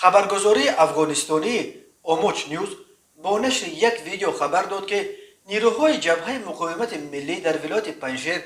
خبرگزاری افغانستانی اوموچ نیوز با نشر یک ویدیو خبر داد که نیروهای جبهه مقاومت ملی در ولایت پنجشیر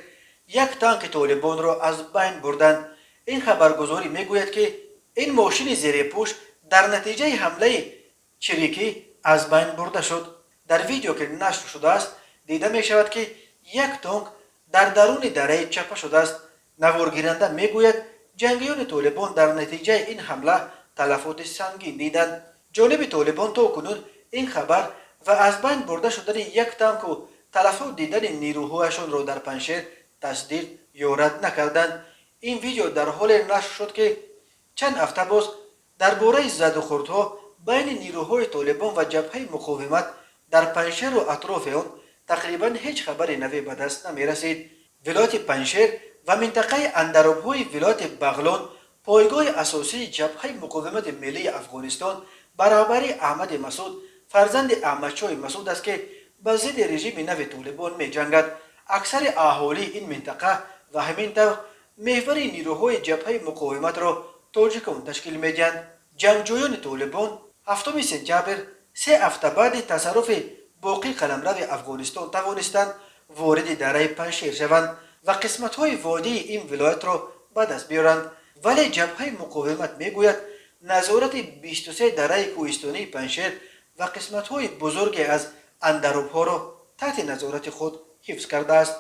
یک تانک طالبان را از بین بردند. این خبرگزاری میگوید که این ماشین زیر پوش در نتیجه حمله چریکی از بین برده شد. در ویدیو که نشر شده است دیده می شود که یک تانک در درون دره چپه شده است. نوارگیرنده میگوید جنگیان طالبان در نتیجه این حمله تلفات سنگین دیدند. جانب طالبان تا کنون این خبر و از بین برده شدن یک تانک و تلفات دیدن نیروهایشان را در پنجشیر تصدیق یا رد نکردند. این ویدیو در حال نشر شد که چند هفته باز درباره زد و خوردها بین نیروهای طالبان و جبهه مقاومت در پنجشیر و اطراف آن تقریبا هیچ خبر نوی به دست نمی رسید. ولایت پنجشیر و منطقه اندراب‌های ولایت بغلان پایگاه اساسی جبهه مقاومت ملی افغانستان برابر احمد مسعود فرزند احمدشاه مسعود است که به ضد رژیم نو طالبان می جنگد. اکثر اهالی این منطقه و همین طور محور نیروهای جبهه مقاومت را تاجیکان تشکیل می دهند. جنگجویان طالبان 7 سپتامبر 3 هفته بعد تصرف باقی قلمرو افغانستان توانستند وارد دره پنجشیر شوند و قسمت‌های وادی این ولایت را به دست بیارند. ولی جبهه مقاومت میگوید نظارت 23 دره کوهستانی پنجشیر و قسمت‌های بزرگی از اندراب‌ها را تحت نظارت خود حفظ کرده است.